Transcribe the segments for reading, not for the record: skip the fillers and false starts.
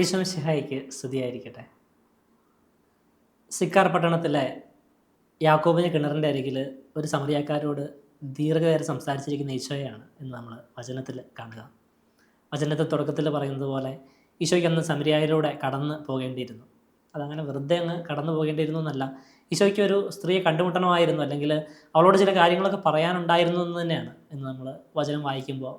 ഈശോമിശിഹായിക്ക് സ്തുതിയായിരിക്കട്ടെ. സിക്കാർ പട്ടണത്തിലെ യാക്കോബിന് കിണറിൻ്റെ അരികിൽ ഒരു സമറിയാക്കാരോട് ദീർഘനേരം സംസാരിച്ചിരിക്കുന്ന ഈശോയാണ് എന്ന് നമ്മൾ വചനത്തിൽ കാണുക. വചനത്തിൽ തുടക്കത്തിൽ പറയുന്നത് പോലെ ഈശോയ്ക്ക് അന്ന് സമരിയായിലൂടെ കടന്ന് പോകേണ്ടിയിരുന്നു. അതങ്ങനെ വെറുതെ അങ്ങ് കടന്നു പോകേണ്ടിയിരുന്നു എന്നല്ല, ഈശോയ്ക്ക് ഒരു സ്ത്രീയെ കണ്ടുമുട്ടണമായിരുന്നു, അല്ലെങ്കിൽ അവളോട് ചില കാര്യങ്ങളൊക്കെ പറയാനുണ്ടായിരുന്നു എന്ന് തന്നെയാണ് ഇന്ന് നമ്മൾ വചനം വായിക്കുമ്പോൾ,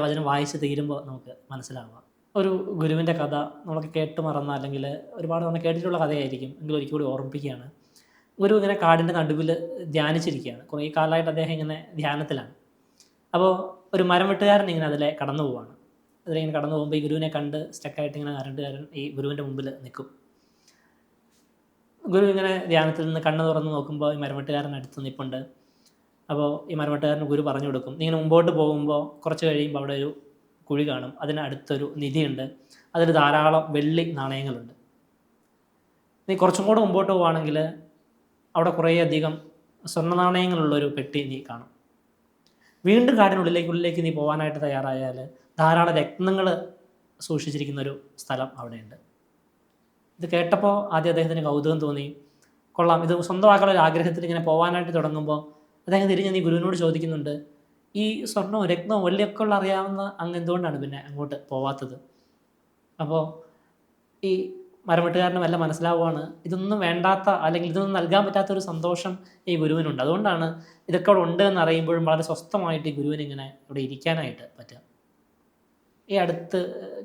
വചനം വായിച്ച് തീരുമ്പോൾ നമുക്ക് മനസ്സിലാവുക. ഒരു ഗുരുവിൻ്റെ കഥ നമ്മളൊക്കെ കേട്ട് മറന്ന, അല്ലെങ്കിൽ ഒരുപാട് നമ്മൾ കേട്ടിട്ടുള്ള കഥയായിരിക്കും, എങ്കിലും ഒരിക്കൽ കൂടി ഓർമ്മിപ്പിക്കുകയാണ്. ഗുരു ഇങ്ങനെ കാടിൻ്റെ നടുവിൽ ധ്യാനിച്ചിരിക്കുകയാണ്. കുറേ കാലമായിട്ട് അദ്ദേഹം ഇങ്ങനെ ധ്യാനത്തിലാണ്. അപ്പോൾ ഒരു മരം വെട്ടുകാരൻ ഇങ്ങനെ അതിലെ കടന്നു പോവാണ്. അതിലിങ്ങനെ കടന്നു പോകുമ്പോൾ ഈ ഗുരുവിനെ കണ്ട് സ്റ്റക്കായിട്ട് ഇങ്ങനെ കരണ്ടുകാരൻ ഈ ഗുരുവിൻ്റെ മുമ്പിൽ നിൽക്കും. ഗുരു ഇങ്ങനെ ധ്യാനത്തിൽ നിന്ന് കണ്ണ് തുറന്ന് നോക്കുമ്പോൾ ഈ മരവെട്ടുകാരൻ അടുത്ത് നിൽപ്പുണ്ട്. അപ്പോൾ ഈ മരവെട്ടുകാരന് ഗുരു പറഞ്ഞു കൊടുക്കും, നീ ഇങ്ങനെ മുമ്പോട്ട് പോകുമ്പോൾ കുറച്ച് കഴിയുമ്പോൾ അവിടെ ഒരു കുഴി കാണും, അതിനടുത്തൊരു നിധിയുണ്ട്, അതിൽ ധാരാളം വെള്ളി നാണയങ്ങളുണ്ട്. നീ കുറച്ചും കൂടെ മുമ്പോട്ട് പോവുകയാണെങ്കിൽ അവിടെ കുറേയധികം സ്വർണ്ണ നാണയങ്ങളുള്ളൊരു പെട്ടി നീ കാണും. വീണ്ടും കാടിനുള്ളിലേക്ക് നീ പോകാനായിട്ട് തയ്യാറായാൽ ധാരാളം രത്നങ്ങൾ സൂക്ഷിച്ചിരിക്കുന്നൊരു സ്ഥലം അവിടെയുണ്ട്. ഇത് കേട്ടപ്പോൾ ആദ്യം അദ്ദേഹത്തിന് കൗതുകം തോന്നി. കൊള്ളാം, ഇത് സ്വന്തമാക്കാനുള്ള ഒരു ആഗ്രഹത്തിൽ ഇങ്ങനെ പോകാനായിട്ട് തുടങ്ങുമ്പോൾ അദ്ദേഹം തിരിഞ്ഞ് നീ ഗുരുവിനോട് ചോദിക്കുന്നുണ്ട്, ഈ സ്വർണ്ണവും രത്നവും വെള്ളിയൊക്കെ ഉള്ള അറിയാവുന്ന അങ്ങ് എന്തുകൊണ്ടാണ് പിന്നെ അങ്ങോട്ട് പോവാത്തത്? അപ്പോൾ ഈ മരവെട്ടുകാരന് വല്ല മനസ്സിലാവുകയാണ്, ഇതൊന്നും വേണ്ടാത്ത, അല്ലെങ്കിൽ ഇതൊന്നും നൽകാൻ പറ്റാത്തൊരു സന്തോഷം ഈ ഗുരുവിനുണ്ട്. അതുകൊണ്ടാണ് ഇതൊക്കെ അവിടെ ഉണ്ട് എന്ന് അറിയുമ്പോഴും വളരെ സ്വസ്ഥമായിട്ട് ഈ ഗുരുവിനിങ്ങനെ ഇവിടെ ഇരിക്കാനായിട്ട് പറ്റുക. ഈ അടുത്ത്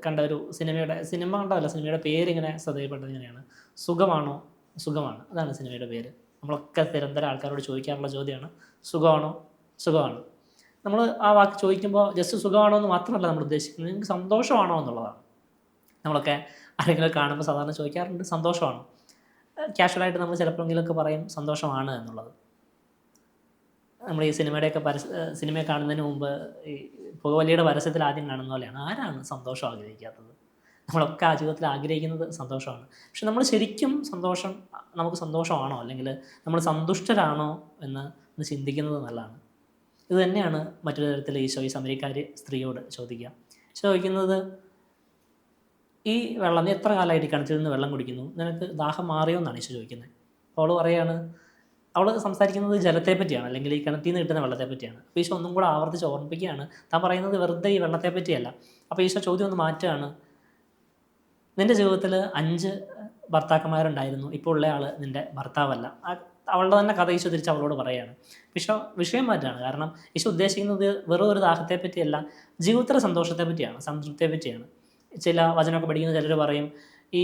കണ്ട ഒരു സിനിമ കണ്ടതല്ല, സിനിമയുടെ പേരിങ്ങനെ ശ്രദ്ധയിൽപ്പെട്ടത് ഇങ്ങനെയാണ്, സുഖമാണോ? സുഖമാണ്, അതാണ് സിനിമയുടെ പേര്. നമ്മളൊക്കെ നിരന്തരം ആൾക്കാരോട് ചോദിക്കാറുള്ള ചോദ്യമാണ്, സുഖമാണോ? സുഖമാണ്. നമ്മൾ ആ വാക്ക് ചോദിക്കുമ്പോൾ ജസ്റ്റ് സുഖമാണോ എന്ന് മാത്രമല്ല നമ്മൾ ഉദ്ദേശിക്കുന്നത്, നിങ്ങൾക്ക് സന്തോഷമാണോ എന്നുള്ളതാണ്. നമ്മളൊക്കെ ആരെങ്കിലും കാണുമ്പോൾ സാധാരണ ചോദിക്കാറുണ്ട്, സന്തോഷമാണോ? ക്യാഷ്വലായിട്ട് നമ്മൾ ചിലപ്പോഴെങ്കിലുമൊക്കെ പറയും സന്തോഷമാണ് എന്നുള്ളത്. നമ്മൾ ഈ സിനിമയെ കാണുന്നതിന് മുമ്പ് ഈ പുകവലിയുടെ പരസ്യത്തിൽ ആദ്യം കാണുന്ന പോലെയാണ്, ആരാണ് സന്തോഷം ആഗ്രഹിക്കാത്തത്? നമ്മളൊക്കെ ആ ജീവിതത്തിൽ ആഗ്രഹിക്കുന്നത് സന്തോഷമാണ്. പക്ഷെ നമ്മൾ ശരിക്കും നമുക്ക് സന്തോഷമാണോ, അല്ലെങ്കിൽ നമ്മൾ സന്തുഷ്ടരാണോ എന്ന് ചിന്തിക്കുന്നത് നല്ലതാണ്. ഇത് തന്നെയാണ് മറ്റൊരു തരത്തിൽ ഈശോ ഈ സമരിക്കാരി സ്ത്രീയോട് ചോദിക്കുക. ചോദിക്കുന്നത്, ഈ വെള്ളം, നീ എത്ര കാലമായിട്ട് ഈ കിണറ്റിൽ നിന്ന് വെള്ളം കുടിക്കുന്നു, നിനക്ക് ദാഹം മാറിയോ എന്നാണ് ഈശോ ചോദിക്കുന്നത്. അപ്പോൾ അവൾ പറയാണ്, അവൾ സംസാരിക്കുന്നത് ജലത്തെ പറ്റിയാണ്, അല്ലെങ്കിൽ ഈ കിണറ്റിൽ നിന്ന് കിട്ടുന്ന വെള്ളത്തെ പറ്റിയാണ്. അപ്പോൾ ഈശോ ഒന്നും കൂടെ ആവർത്തിച്ച് ഓർമ്മിപ്പിക്കുകയാണ്, താൻ പറയുന്നത് വെറുതെ ഈ വെള്ളത്തെ പറ്റിയല്ല. അപ്പോൾ ഈശോ ചോദ്യം ഒന്ന് മാറ്റുകയാണ്, നിൻ്റെ ജീവിതത്തിൽ 5 ഭർത്താക്കന്മാരുണ്ടായിരുന്നു, ഇപ്പോൾ ഉള്ള ആൾ നിൻ്റെ ഭർത്താവല്ല. അവളുടെ തന്നെ കഥ ഈശോ തിരിച്ച് അവളോട് പറയുകയാണ്. വിഷയം മാറ്റാണ്. കാരണം ഈശോ ഉദ്ദേശിക്കുന്നത് വെറും ഒരു ദാഹത്തെ പറ്റിയല്ല, ജീവിതത്തിലെ സന്തോഷത്തെ പറ്റിയാണ്, സംതൃപ്തിയെ പറ്റിയാണ്. ചില വചനമൊക്കെ പഠിക്കുന്ന ചിലർ പറയും, ഈ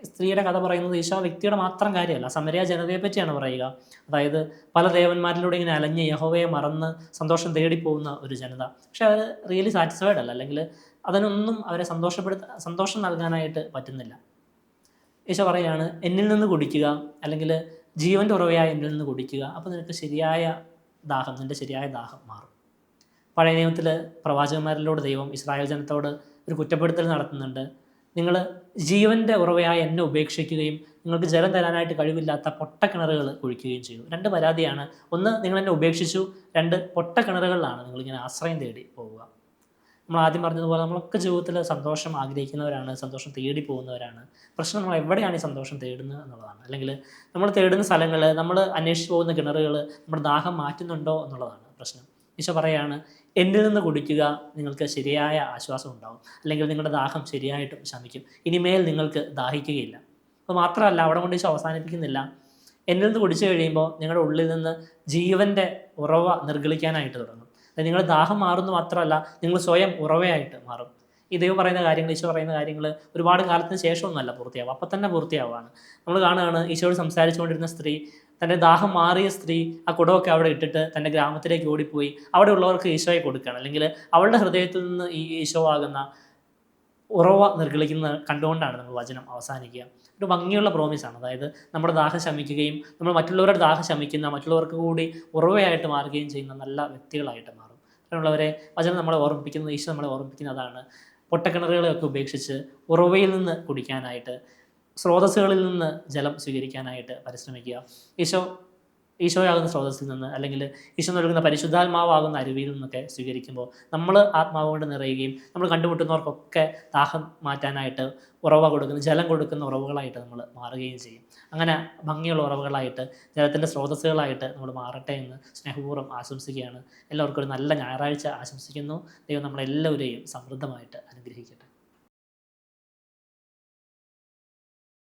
സ്ത്രീയുടെ കഥ പറയുന്നത് ഈശോ വ്യക്തിയുടെ മാത്രം കാര്യമല്ല, സമരിയ ജനതയെ പറ്റിയാണ് പറയുക. അതായത് പല ദേവന്മാരിലൂടെ ഇങ്ങനെ അലഞ്ഞ് യഹോവയെ മറന്ന് സന്തോഷം തേടിപ്പോകുന്ന ഒരു ജനത. പക്ഷെ അവർ റിയലി സാറ്റിസ്ഫൈഡ് അല്ല, അല്ലെങ്കിൽ അതിനൊന്നും അവരെ സന്തോഷം നൽകാനായിട്ട് പറ്റുന്നില്ല. ഈശോ പറയുകയാണ്, എന്നിൽ നിന്ന് കുടിക്കുക, അല്ലെങ്കിൽ ജീവൻ്റെ ഉറവയായ എന്നിൽ നിന്ന് കുടിക്കുക, അപ്പോൾ നിനക്ക് നിൻ്റെ ശരിയായ ദാഹം മാറും. പഴയ നിയമത്തിൽ പ്രവാചകന്മാരിലൂടെ ദൈവം ഇസ്രായേൽ ജനത്തോട് ഒരു കുറ്റപ്പെടുത്തൽ നടത്തുന്നുണ്ട്. നിങ്ങൾ ജീവൻ്റെ ഉറവയായ എന്നെ ഉപേക്ഷിക്കുകയും നിങ്ങൾക്ക് ജലം തരാനായിട്ട് കഴിവില്ലാത്ത പൊട്ടക്കിണറുകൾ കുഴിക്കുകയും ചെയ്തു. 2 പരാതിയാണ്. ഒന്ന്, നിങ്ങൾ എന്നെ ഉപേക്ഷിച്ചു. 2, പൊട്ടക്കിണറുകളിലാണ് നിങ്ങളിങ്ങനെ ആശ്രയം തേടി പോവുക. നമ്മൾ ആദ്യം പറഞ്ഞതുപോലെ നമ്മളൊക്കെ ജീവിതത്തിൽ സന്തോഷം ആഗ്രഹിക്കുന്നവരാണ്, സന്തോഷം തേടി പോകുന്നവരാണ്. പ്രശ്നം നമ്മൾ എവിടെയാണ് ഈ സന്തോഷം തേടുന്നത് എന്നുള്ളതാണ്. അല്ലെങ്കിൽ നമ്മൾ തേടുന്ന സ്ഥലങ്ങൾ, നമ്മൾ അന്വേഷിച്ച് പോകുന്ന കിണറുകൾ നമ്മുടെ ദാഹം മാറ്റുന്നുണ്ടോ എന്നുള്ളതാണ് പ്രശ്നം. ഈശോ പറയാണ്, എന്നിൽ നിന്ന് കുടിക്കുക, നിങ്ങൾക്ക് ശരിയായ ആശ്വാസം ഉണ്ടാകും, അല്ലെങ്കിൽ നിങ്ങളുടെ ദാഹം ശരിയായിട്ടും ശമിക്കും, ഇനിമേൽ നിങ്ങൾക്ക് ദാഹിക്കുകയില്ല. അത് മാത്രമല്ല, അവിടെ കൊണ്ട് ഈശോ അവസാനിപ്പിക്കുന്നില്ല. എന്നിൽ നിന്ന് കുടിച്ചു കഴിയുമ്പോൾ നിങ്ങളുടെ ഉള്ളിൽ നിന്ന് ജീവൻ്റെ ഉറവ നിർഗളിക്കാനായിട്ട് തുടങ്ങും. നിങ്ങൾ ദാഹം മാറുന്നു മാത്രമല്ല, നിങ്ങൾ സ്വയം ഉറവയായിട്ട് മാറും. ഈ ദൈവം പറയുന്ന കാര്യങ്ങൾ, ഈശോ പറയുന്ന കാര്യങ്ങൾ ഒരുപാട് കാലത്തിന് ശേഷമൊന്നുമല്ല പൂർത്തിയാവും, അപ്പം തന്നെ പൂർത്തിയാവുകയാണ്. നമ്മൾ കാണുകയാണ്, ഈശോയോട് സംസാരിച്ചുകൊണ്ടിരുന്ന സ്ത്രീ, തൻ്റെ ദാഹം മാറിയ സ്ത്രീ ആ കുടമൊക്കെ അവിടെ ഇട്ടിട്ട് തൻ്റെ ഗ്രാമത്തിലേക്ക് ഓടിപ്പോയി അവിടെ ഉള്ളവർക്ക് ഈശോയെ കൊടുക്കുകയാണ്. അല്ലെങ്കിൽ അവളുടെ ഹൃദയത്തിൽ നിന്ന് ഈ ഈശോ ആകുന്ന ഉറവ നിർഗളിക്കുന്ന കണ്ടുകൊണ്ടാണ് നമ്മൾ വചനം അവസാനിക്കുക. ഒരു ഭംഗിയുള്ള പ്രോമിസാണ്. അതായത് നമ്മുടെ ദാഹം ശമിക്കുകയും നമ്മൾ മറ്റുള്ളവരുടെ ദാഹം ശമിക്കുന്ന, മറ്റുള്ളവർക്ക് കൂടി ഉറവയായിട്ട് മാറുകയും ചെയ്യുന്ന നല്ല വ്യക്തികളായിട്ട് മാറും. അങ്ങനെയുള്ളവരെ വചനം നമ്മളെ ഓർമ്മിപ്പിക്കുന്നത്, ഈശോ നമ്മളെ ഓർമ്മിപ്പിക്കുന്നതാണ്, പൊട്ടക്കിണറുകളെയൊക്കെ ഉപേക്ഷിച്ച് ഉറവയിൽ നിന്ന് കുടിക്കാനായിട്ട്, സ്രോതസ്സുകളിൽ നിന്ന് ജലം സ്വീകരിക്കാനായിട്ട് പരിശ്രമിക്കുക. ഈശോ ഈശോയാകുന്ന സ്രോതസ്സിൽ നിന്ന്, അല്ലെങ്കിൽ ഈശോ നൽകുന്ന പരിശുദ്ധാത്മാവാകുന്ന അരുവിയിൽ നിന്നൊക്കെ സ്വീകരിക്കുമ്പോൾ നമ്മൾ ആത്മാവ് കൊണ്ട് നിറയുകയും നമ്മൾ കണ്ടുമുട്ടുന്നവർക്കൊക്കെ ദാഹം മാറ്റാനായിട്ട് ഉറവ കൊടുക്കുന്ന, ജലം കൊടുക്കുന്ന ഉറവുകളായിട്ട് നമ്മൾ മാറുകയും ചെയ്യും. അങ്ങനെ ഭംഗിയുള്ള ഉറവുകളായിട്ട്, ജലത്തിൻ്റെ സ്രോതസ്സുകളായിട്ട് നമ്മൾ മാറട്ടെ എന്ന് സ്നേഹപൂർവ്വം ആശംസിക്കുകയാണ്. എല്ലാവർക്കും ഒരു നല്ല ഞായറാഴ്ച ആശംസിക്കുന്നു. ദൈവം നമ്മളെല്ലാവരെയും സമൃദ്ധമായിട്ട് അനുഗ്രഹിക്കട്ടെ.